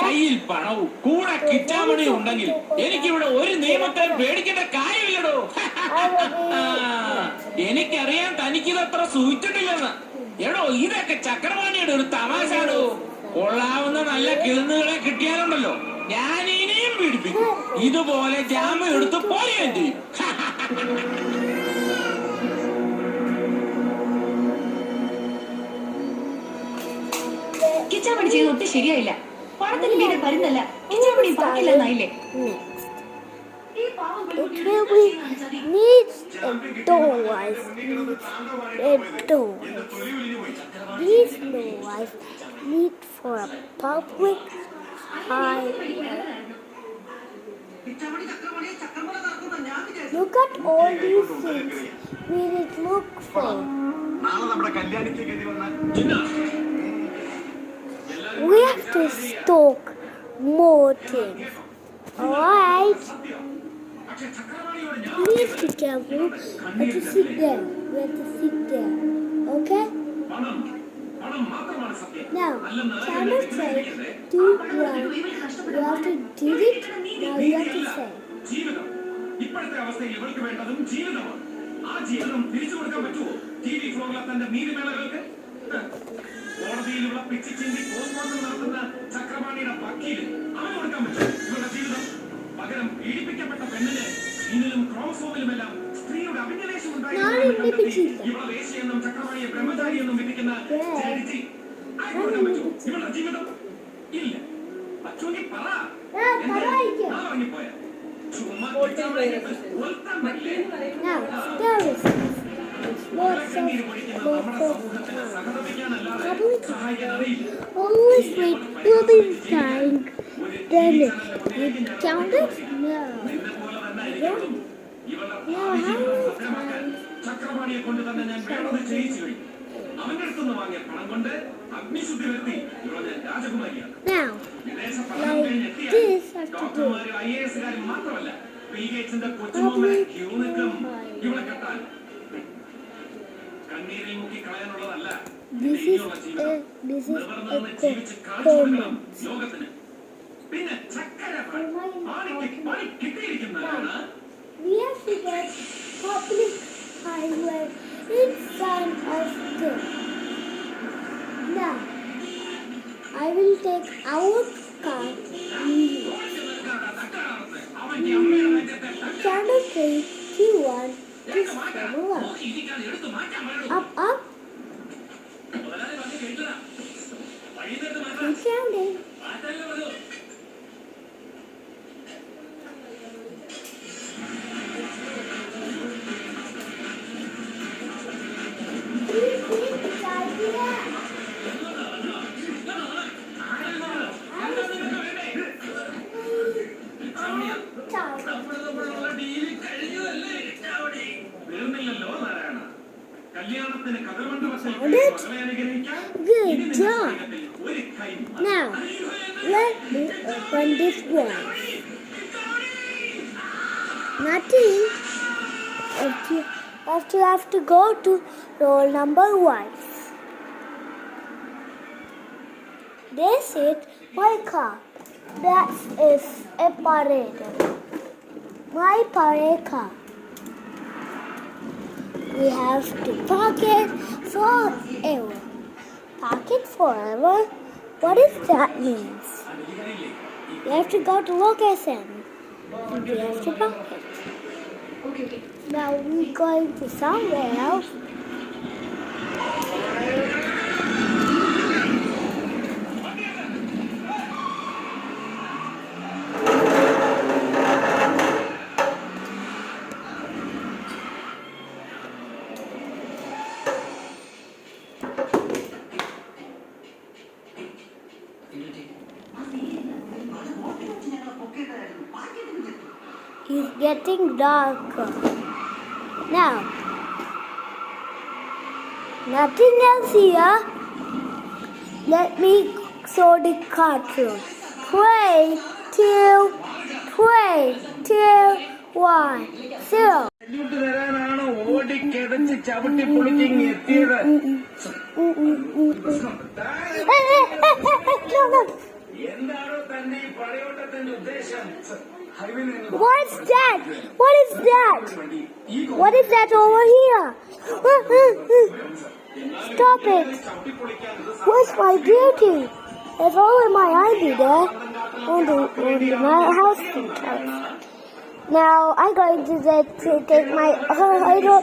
കയ്യിൽ പണവും കൂടെ കിറ്റാമണി ഉണ്ടെങ്കിൽ എനിക്കിവിടെ ഒരു നിയമത്തെ പേടിക്കേണ്ട കാര്യമില്ലടോ. എനിക്കറിയാൻ തനിക്കിതത്ര സൂചിച്ചിട്ടില്ലെന്ന്. എടോ ഇതൊക്കെ ചക്രവാണിയുടെ ഒരു തമാശാടോ. കൊള്ളാവുന്ന നല്ല കിഴങ്ങുകളെ കിട്ടിയാലുണ്ടല്ലോ ഞാൻ ഇനിയും പീഡിപ്പിക്കും. ഇതുപോലെ ജാമ്യം എടുത്ത് പോവുകയും ചെയ്യും. കിച്ചാമണി ചെയ്ത് ഒട്ടും ശരിയായില്ല. പണത്തിന് മീതെ പരുന്നല്ല Kichamani പാക്കില്ലെന്നായില്ലേ? Look at all these things we need to look for. We have to stock more things. Alright? Please be careful. We have to sit there. We have to sit there. Okay? Now, Chandler said, do one. You have to do it. Now you have to say. ഇപ്പോഴത്തെ അവസ്ഥയിൽ ഇവർക്ക് വേണ്ടതും ജീവിതമാണ്. ആ ജീവിതം തിരിച്ചു കൊടുക്കാൻ പറ്റുമോ TV ഫ്ലോറിലെ തന്റെ നീതിമേളകൾക്ക്? കോടതിയിലുള്ള പിച്ചി ചിന്തി പോസ്റ്റ്മോർട്ടം നടത്തുന്ന ചക്രപാണിയുടെ വക്കീല് അവന് കൊടുക്കാൻ പറ്റും ഇവരുടെ ജീവിതം? പകരം പീഡിപ്പിക്കപ്പെട്ട പെണ്ണിന് സ്കിന്നിലും ക്രോമസോമിലുമെല്ലാം സ്ത്രീയുടെ അഭിനിവേശം ഉണ്ടായിരുന്നെന്നും ഇവളെ വേശ്യയെന്നും ചക്രപാണിയെ ബ്രഹ്മചാരിയെന്നും വിധിക്കുന്ന ജഡ്ജി അവന് കൊടുക്കാൻ പറ്റുമോ ഇവരുടെ ജീവിതം? ഇല്ല. അച്ഛനെ പറ ഇറങ്ങിപ്പോയ Now, there is lots of always wait till the time. Then you count it? No. No, how many times? ചക്രപാണിയെ കൊണ്ട് തന്നെ ഞാൻ വേണ്ടത് ചെയ്യിച്ചു കഴിഞ്ഞു. അവന്റെ അടുത്തുനിന്ന് വാങ്ങിയ പണം കൊണ്ട് അഗ്നിശുദ്ധി വരുത്തി ഇവളെ ഞാൻ രാജകുമാരിയാണ്. വിദേശ പഠനം കഴിഞ്ഞെത്തിയാൽ ഡോക്ടർമാരും IAS-കാരും മാത്രമല്ല ബിൽഗേറ്റ്സിന്റെ കൊച്ചുമോനെ ക്യൂ നിൽക്കും ഇവളെ കെട്ടാൻ. കണ്ണീരിൽ മുക്കി കളയാനുള്ളതല്ല ഇനിയുള്ള ജീവിതം. നിവർന്ന് ജീവിച്ച് കാണിച്ചു കൊടുക്കണം ലോകത്തിന്. പിന്നെ ചക്കര പണിക്ക് പണി കിട്ടിയിരിക്കുന്നതാണ്. We have to get public highway in front of them. Now, I will take our car. Channel 3, Q1, this one. Up, up. Keep counting. Good job. Now, let me open this one. Nothing. You have to go to roll number 1. They said, my car. That is a parade. My parade car. We have to park it forever. Park it forever? What does that mean? We have to go to location. And we have to park it. Okay. Now we're going to somewhere else. It's getting darker. Now, nothing else here. Let me show the cartoon. 3, 2, 1, 0. തരാനാണ് ഓടിക്കിടച്ച് ചവിട്ടി പൊളിച്ചിങ് എത്തിയത്. എന്താണോ തന്റെ ഈ പടയോട്ടത്തിന്റെ ഉദ്ദേശം? What's that? What is that? What is that over here? Stop it. Where's my beauty? It's all in my ID there. On my house. Now I'm going to take my idol.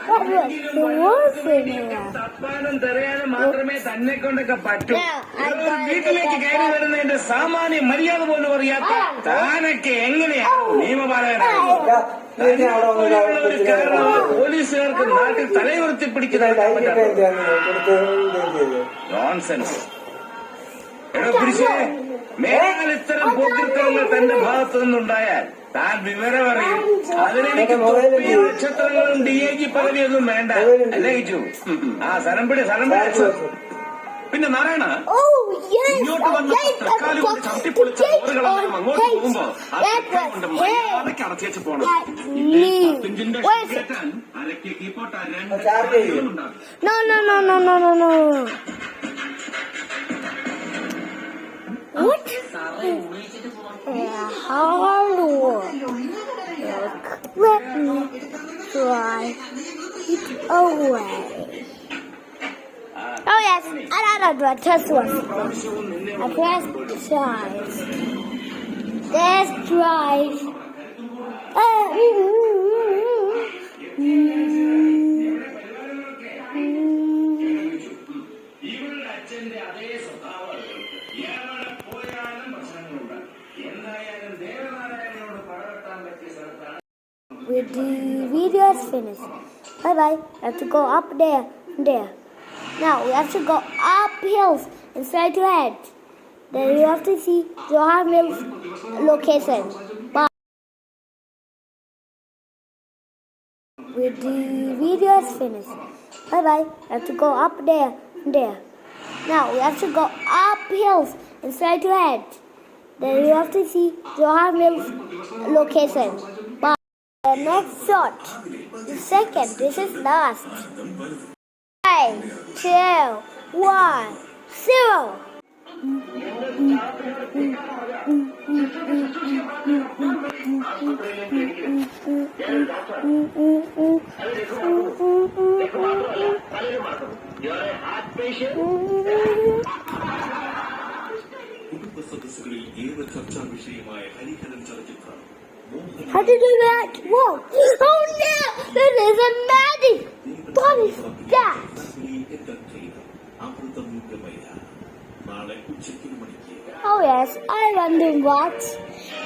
That was the worst in here. തപ്പാനും തെറിയാനും മാത്രമേ തന്നെ കൊണ്ടൊക്കെ പറ്റൂ. വീട്ടിലേക്ക് കയറി വരുന്നതിന്റെ സാമാന്യ മര്യാദ പോലും അറിയാത്ത താനൊക്കെ എങ്ങനെയാണ് നിയമപാലകനാകുന്നത്? ഒരു കാരണവർ പോലീസുകാർക്ക് നാട്ടിൽ തലയുയർത്തി പിടിക്കുന്നത് നോൺസെൻസ്. എടോ കുരിശേ, മേലാൽ ഇത്തരം പോക്കിത്തരങ്ങൾ തന്റെ ഭാഗത്തു നിന്നുണ്ടായാൽ താൻ വിവരം അറിയും. അതിനെനിക്ക് നക്ഷത്രങ്ങളും DAG പദവിയൊന്നും വേണ്ട. അല്ലേ കിച്ചു? ആ സ്ഥലം പിടി. പിന്നെ നാരായണ ഇങ്ങോട്ട് വന്ന് തക്കാലി കൊണ്ട് ചവിട്ടിപ്പൊളിച്ച ഓറുകളെല്ലാം അങ്ങോട്ട് പോകുമ്പോ കൊണ്ട് മര്യാദയ്ക്ക് അടച്ചേച്ച് പോണം. ഇഞ്ചിന്റെ കയറ്റാൻ അരക്ക് കീപ്പോട്ട 2 ഉണ്ടാകും. No. What? Hard work. Let me try it away. Oh yes, I know what test was. I pressed twice. There's twice. ഇവളുടെ അച്ഛന്റെ അതേ സ്വഭാവം എവിടെ പോയാലും പ്രശ്നങ്ങളുണ്ട്. എന്തായാലും ദേവനാരായണനോട് പടവെട്ടാൻ പറ്റിയ സ്ഥലത്താണ്. With the video is finished. Bye bye. I have to go up there and there. Now we have to go up hills and straight ahead. Then you have to see Johan Mills location. Bye. With the video is finished. Bye bye. I have to go up there and there. Now we have to go up hills and straight ahead. Then you have to see Johan Mills location. Bye. The next shot. The second. This is last. 5, 2, 1, 0. കുടുംബസദസ്സുകളിൽ ഏറെ ചർച്ചാ വിഷയമായ ഹരിഹരൻ ചലച്ചിത്രം How did you do that? Whoa! Oh no! That is a magic! What is that? നാളെ ഉച്ചയ്ക്ക് 1 മണിക്ക്. Oh yes, I want to watch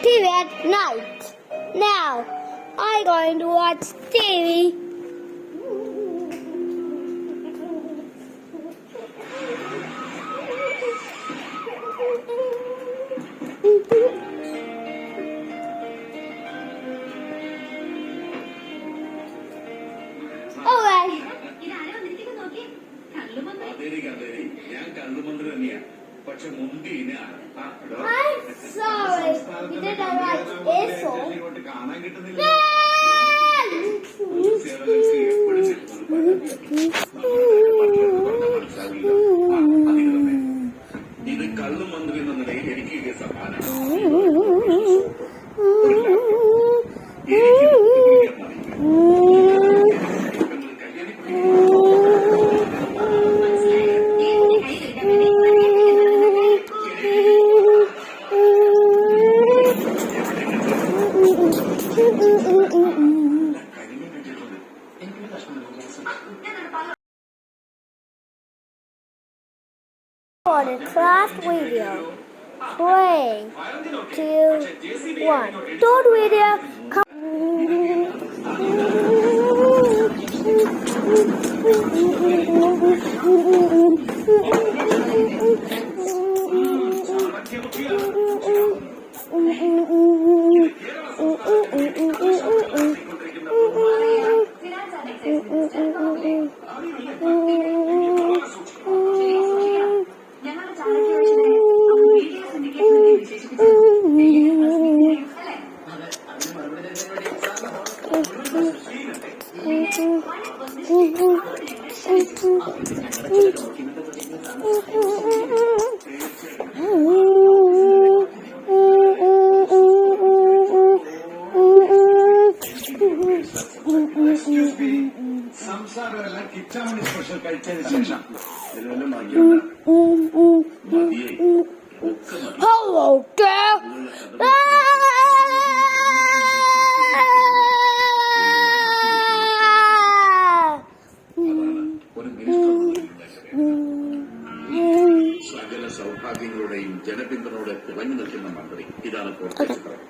TV at night. Now, I'm going to watch TV. Alright. അതെ, ഞാൻ കള്ളുമന്ത്രി തന്നെയാ. പക്ഷെ മുന്തിന് I'm sorry. You didn't write eso. ഇങ്ങോട്ട് കാണാൻ കിട്ടുന്നില്ല. ഇത് കള്ളുമന്ത്രി എന്ന നിലയിൽ എനിക്ക് കിട്ടിയ സമ്മാനമാണ്. For the craft video. 3, 2, 1. Third video. സംസാരമെല്ലാം Kichamani special കഴിച്ചതിന് ശേഷം ഇതിലെല്ലാം മതിയേ ഒക്കെ മതി. Hello, girl. ഒരു മിനിസ്റ്റർ സകല സൗഭാഗ്യങ്ങളുടെയും ജനപിന്തുണയോടെ തിളങ്ങി നിൽക്കുന്ന മന്ത്രി ഇതാണ് കോർപ്പറേറ്റ്